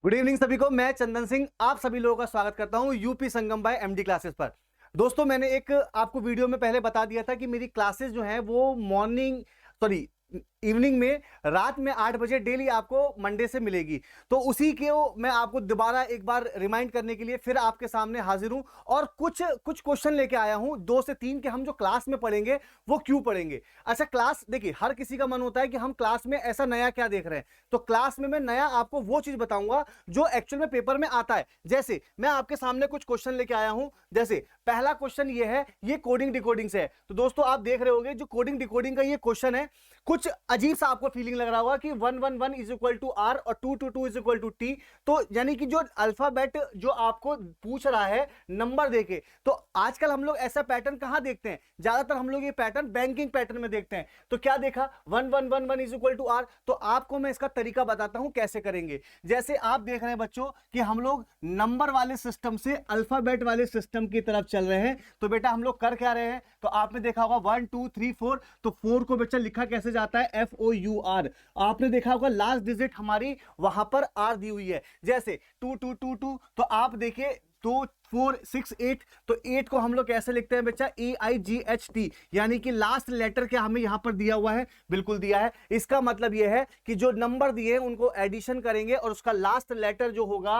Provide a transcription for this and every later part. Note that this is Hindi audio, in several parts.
गुड इवनिंग सभी को। मैं चंदन सिंह आप सभी लोगों का स्वागत करता हूं यूपी संगम बाय एमडी क्लासेस पर। दोस्तों, मैंने एक आपको वीडियो में पहले बता दिया था कि मेरी क्लासेस जो हैं वो इवनिंग में रात में 8 बजे डेली आपको मंडे से मिलेगी। तो उसी के मैं आपको दोबारा एक बार रिमाइंड करने के लिए फिर आपके सामने हाजिर हूं और कुछ क्वेश्चन लेके आया हूं 2 से 3 के हम जो क्लास में पढ़ेंगे वो क्यों पढ़ेंगे। अच्छा, क्लास देखिए, हर किसी का मन होता है कि हम क्लास में ऐसा नया क्या देख रहे हैं, तो क्लास में मैं नया आपको वो चीज बताऊंगा जो एक्चुअल में पेपर में आता है। जैसे मैं आपके सामने कुछ क्वेश्चन लेके आया हूं। जैसे पहला क्वेश्चन ये है, ये कोडिंग डिकोडिंग से है। तो दोस्तों आप देख रहे होंगे जो कोडिंग डिकोडिंग का ये क्वेश्चन है, कुछ अजीब सा आपको फीलिंग लग रहा होगा कि 1 1 1 इज इक्वल टू आर और 2 2 2 इज इक्वल टू टी। तो यानी कि जो अल्फाबेट जो आपको पूछ रहा है नंबर देके, तो आजकल हम लोग ऐसा पैटर्न कहां देखते हैं, ज्यादातर हम लोग ये पैटर्न बैंकिंग पैटर्न में देखते हैं। तो क्या देखा, 1 1 1 1 इज इक्वल टू आर। तो आपको मैं इसका तरीका बताता हूं कैसे करेंगे। जैसे आप देख रहे हैं बच्चों कि हम लोग नंबर वाले सिस्टम से अल्फाबेट वाले सिस्टम की तरफ चल रहे हैं। तो बेटा हम लोग कर क्या रहे हैं, तो आपने देखा होगा 1 2 3 4। तो 4 को बच्चा लिखा कैसे जाता है, FOUR। आपने देखा होगा लास्ट डिजिट हमारी वहां पर आर दी हुई है। जैसे 2 2 2 2, तो आप देखिए 2 4 6 8। तो 8 को हम लोग कैसे लिखते हैं बच्चा, AIGHT, यानी कि लास्ट लेटर क्या हमें यहां पर दिया हुआ है, बिल्कुल दिया है। इसका मतलब यह है कि जो नंबर दिए हैं उनको एडिशन करेंगे और उसका लास्ट लेटर जो होगा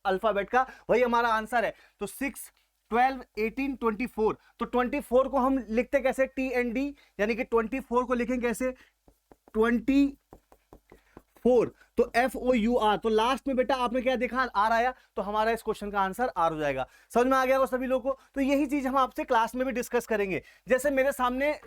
अल्फाबेट का वही हमारा आंसर है। तो 6 12 18 24। तो 24 को हम लिखते कैसे, TND, यानी कि 24 को लिखेंगे कैसे, 24। तो FOUR। तो लास्ट में बेटा आपने क्या देखा, आर आया, तो हमारा इस क्वेश्चन का आंसर आर हो जाएगा। समझ में आ गया वो सभी लोगों को। तो यही चीज हम आपसे क्लास में भी डिस्कस करेंगे। जैसे मेरे सामने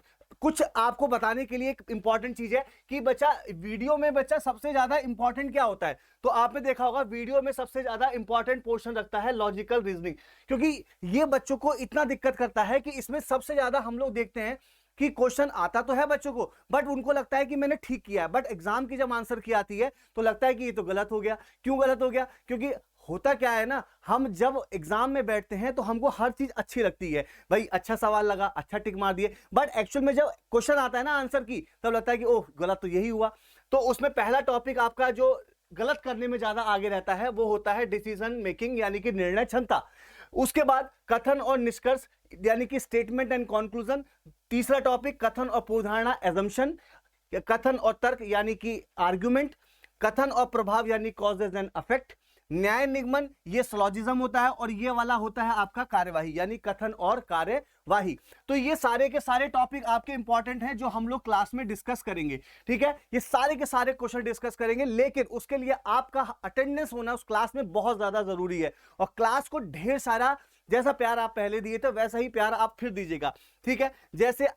कुछ आपको बताने के लिए एक इंपॉर्टेंट चीज है कि बच्चा वीडियो में बच्चा सबसे ज्यादा इंपॉर्टेंट क्या होता है। तो आपने देखा होगा वीडियो में सबसे ज्यादा इंपॉर्टेंट पोर्शन रखता है लॉजिकल रीजनिंग, क्योंकि ये बच्चों को इतना दिक्कत करता है कि इसमें सबसे ज्यादा हम लोग देखते हैं कि क्वेश्चन आता तो है बच्चों को, बट उनको लगता है कि मैंने ठीक किया है, बट एग्जाम की जब आंसर की आती है तो लगता है कि ये तो गलत हो गया। क्यों गलत हो गया, क्योंकि होता क्या है ना, हम जब एग्जाम में बैठते हैं तो हमको हर चीज अच्छी लगती है, भाई अच्छा सवाल लगा, अच्छा टिक मार दिए, बट एक्चुअल में जब क्वेश्चन आता है ना आंसर की, तब लगता है कि ओह गलत तो यही हुआ। तो उसमें पहला टॉपिक आपका जो गलत करने में ज्यादा आगे रहता है वो होता है डिसीजन मेकिंग, यानी कि निर्णय क्षमता। उसके बाद कथन और निष्कर्ष, यानी कि स्टेटमेंट एंड कंक्लूजन। तीसरा टॉपिक कथन और पूर्वधारणा, एजम्पशन। कथन और तर्क, यानी कि आर्ग्यूमेंट। कथन और प्रभाव, यानी कॉजेज एंड इफेक्ट। न्याय निगमन, ये सिलोजिज्म होता है, और ये वाला होता है आपका कार्यवाही, यानी कथन और कार्यवाही। तो ये सारे के सारे टॉपिक आपके इंपॉर्टेंट हैं जो हम लोग क्लास में डिस्कस करेंगे। ठीक है, ये सारे के सारे क्वेश्चन डिस्कस करेंगे, लेकिन उसके लिए आपका अटेंडेंस होना उस क्लास में बहुत ज्यादा जरूरी है। और क्लास को ढेर सारा, जैसा प्यार आप पहले दिए थे वैसा ही प्यार आप फिर दीजिएगा। ठीक है, जैसे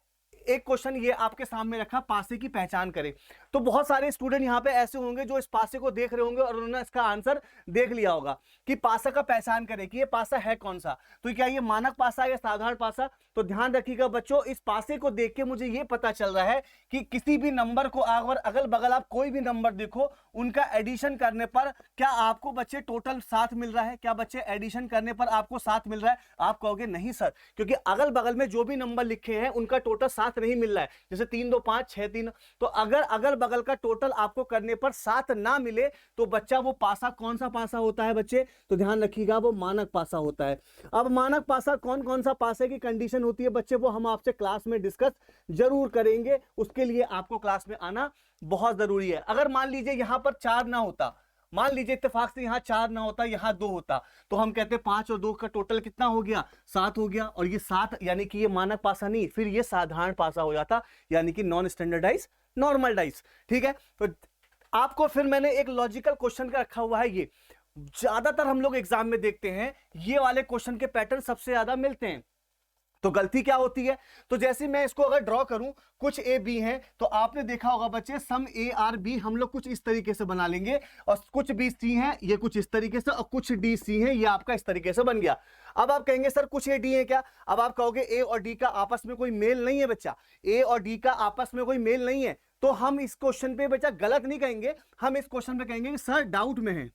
एक क्वेश्चन ये आपके सामने रखा, पासे की पहचान करें। तो बहुत सारे स्टूडेंट यहां पे ऐसे होंगे जो इस पासे को देख रहे होंगे और उन्होंने इसका आंसर देख लिया होगा कि पासा का पहचान करें कि ये पासा है कौन सा। तो क्या ये मानक पासा या साधारण पासा। तो ध्यान रखिएगा बच्चों, इस पासे को देख के मुझे ये पता चल रहा है कि किसी भी नंबर को अगर अगल बगल आप कोई भी नंबर देखो, उनका एडिशन करने पर क्या आपको बच्चे टोटल 7 मिल रहा है, क्या बच्चे एडिशन करने पर आपको 7 मिल रहा है। आप कहोगे नहीं सर, क्योंकि अगल बगल में जो भी नंबर लिखे हैं उनका टोटल 7 नहीं मिल रहा है। जैसे 3 2 5 6 3। तो अगर अगल बगल का टोटल आपको करने पर 7 ना मिले तो बच्चा वो पासा कौन सा पासा होता है बच्चे, तो ध्यान रखिएगा वो मानक पासा होता है। अब मानक पासा कौन कौन सा पासे की कंडीशन होती है बच्चे, वो हम आपसे क्लास में डिस्कस जरूर करेंगे। उसके लिए आपको क्लास में आना बहुत जरूरी है। अगर मान लीजिए यहां पर 4 ना होता, मान लीजिए इत्तेफाक से यहां 4 ना होता, यहां 2 होता, तो हम कहते 5 और 2 का टोटल कितना हो गया, 7 हो गया। और ये 7 यानी कि ये मानक पासा नहीं, फिर ये साधारण पासा हो जाता, यानी कि नॉन स्टैंडर्डाइज नॉर्मल डाइस। ठीक है, तो आपको फिर मैंने एक लॉजिकल क्वेश्चन का रखा हुआ है। ये ज्यादातर हम लोग एग्जाम में देखते हैं, ये वाले क्वेश्चन के पैटर्न सबसे ज्यादा मिलते हैं। तो गलती क्या होती है, तो जैसे मैं इसको अगर ड्रॉ करूं, कुछ ए बी हैं, तो आपने देखा होगा बच्चे सम ए आर बी हम लोग कुछ इस तरीके से बना लेंगे, और कुछ बी सी हैं ये कुछ इस तरीके से, और कुछ डी सी हैं ये आपका इस तरीके से बन गया। अब आप कहेंगे सर कुछ ए डी है क्या। अब आप कहोगे ए और डी का आपस में कोई मेल नहीं है बच्चा, ए और डी का आपस में कोई मेल नहीं है। तो हम इस क्वेश्चन पे बच्चा गलत नहीं कहेंगे, हम इस क्वेश्चन पे कहेंगे कि सर डाउट में है,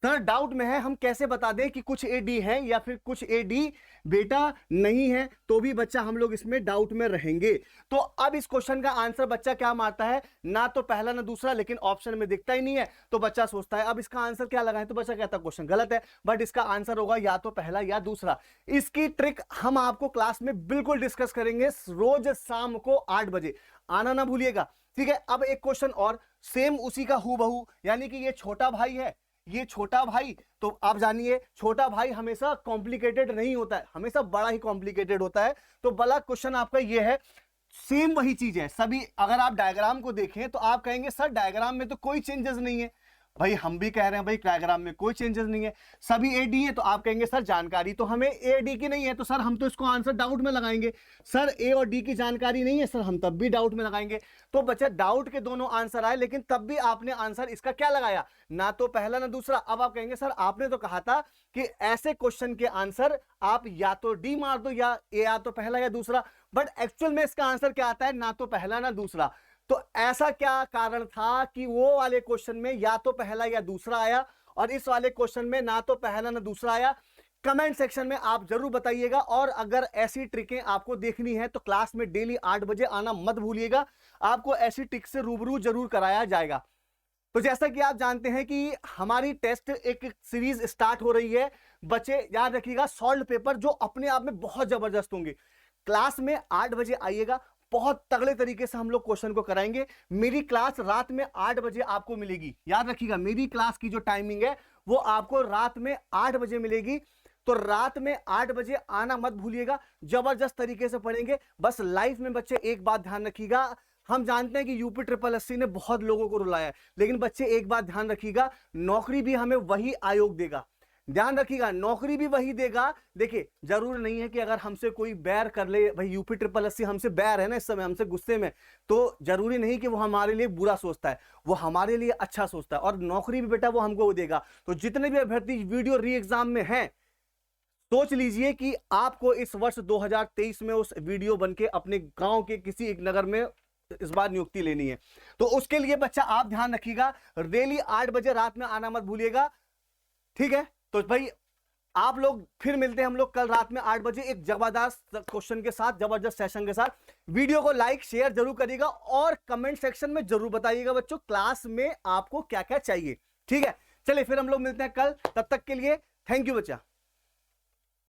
सर डाउट में है, हम कैसे बता दें कि कुछ एडी है या फिर कुछ एडी बेटा नहीं है, तो भी बच्चा हम लोग इसमें डाउट में रहेंगे। तो अब इस क्वेश्चन का आंसर बच्चा क्या मारता है, ना तो पहला ना दूसरा, लेकिन ऑप्शन में दिखता ही नहीं है, तो बच्चा सोचता है अब इसका आंसर क्या लगाएं, तो बच्चा कहता है क्वेश्चन गलत है, बट इसका आंसर होगा या तो पहला या दूसरा। इसकी ट्रिक हम आपको क्लास में बिल्कुल डिस्कस करेंगे, रोज शाम को 8 बजे आना ना भूलिएगा, ठीक है। अब एक क्वेश्चन और सेम उसी का हूबहू, यानी कि ये छोटा भाई है, ये छोटा भाई, तो आप जानिए छोटा भाई हमेशा कॉम्प्लिकेटेड नहीं होता है, हमेशा बड़ा ही कॉम्प्लिकेटेड होता है। तो बड़ा क्वेश्चन आपका ये है, सेम वही चीज है सभी। अगर आप डायग्राम को देखें तो आप कहेंगे सर डायग्राम में तो कोई चेंजेस नहीं है, भाई हम भी कह रहे हैं भाई डायग्राम में कोई चेंजेस नहीं है, सभी एडी है, तो आप कहेंगे सर जानकारी तो हमें ए डी की नहीं है, तो सर हम तो इसको आंसर डाउट में लगाएंगे। सर ए और डी की जानकारी नहीं है, सर हम तब भी डाउट में लगाएंगे। तो बच्चा डाउट के दोनों आंसर आए, लेकिन तब भी आपने आंसर इसका क्या लगाया, ना तो पहला ना दूसरा। अब आप कहेंगे सर आपने तो कहा था कि ऐसे क्वेश्चन के आंसर आप या तो डी मार दो या तो पहला या दूसरा, बट एक्चुअल में इसका आंसर क्या आता है, ना तो पहला ना दूसरा। तो ऐसा क्या कारण था कि वो वाले क्वेश्चन में या तो पहला या दूसरा आया और इस वाले क्वेश्चन में ना तो पहला ना दूसरा आया, कमेंट सेक्शन में आप जरूर बताइएगा। और अगर ऐसी ट्रिकें आपको देखनी है तो क्लास में डेली 8 बजे आना मत भूलिएगा, आपको ऐसी ट्रिक से रूबरू जरूर कराया जाएगा। तो जैसा कि आप जानते हैं कि हमारी टेस्ट एक सीरीज स्टार्ट हो रही है, बच्चे याद रखिएगा सॉल्व पेपर जो अपने आप में बहुत जबरदस्त होंगे। क्लास में 8 बजे आइएगा, बहुत तगड़े तरीके से हम लोग क्वेश्चन को कराएंगे। मेरी क्लास रात में 8 बजे आपको मिलेगी, याद रखिएगा मेरी क्लास की जो टाइमिंग है वो आपको रात में 8 बजे मिलेगी। तो रात में 8 बजे आना मत भूलिएगा, जबरदस्त तरीके से पढ़ेंगे। बस लाइफ में बच्चे एक बात ध्यान रखिएगा, हम जानते हैं कि यूपी ट्रिपल एससी ने बहुत लोगों को रुलाया है, लेकिन बच्चे एक बात ध्यान रखिएगा, नौकरी भी हमें वही आयोग देगा, ध्यान रखिएगा नौकरी भी वही देगा। देखिए जरूर नहीं है कि अगर हमसे कोई बैर कर ले, भाई यूपी ट्रिपल एससी हमसे बैर है ना इस समय, हमसे गुस्से में, तो जरूरी नहीं कि वो हमारे लिए बुरा सोचता है, वो हमारे लिए अच्छा सोचता है, और नौकरी भी बेटा वो हमको देगा। तो जितने भी अभ्यर्थी वीडियो री एग्जाम में हैं, सोच लीजिए कि आपको इस वर्ष 2023 में उस वीडियो बनके अपने गांव के किसी एक नगर में इस बार नियुक्ति लेनी है। तो उसके लिए बच्चा आप ध्यान रखिएगा, डेली 8 बजे रात में आना मत भूलिएगा, ठीक है। तो भाई आप लोग फिर मिलते हैं हम लोग कल रात में 8 बजे एक जबरदस्त क्वेश्चन के साथ, जबरदस्त सेशन के साथ। वीडियो को लाइक शेयर जरूर करिएगा और कमेंट सेक्शन में जरूर बताइएगा बच्चों क्लास में आपको क्या क्या चाहिए, ठीक है। चलिए फिर हम लोग मिलते हैं कल, तब तक के लिए थैंक यू बच्चा।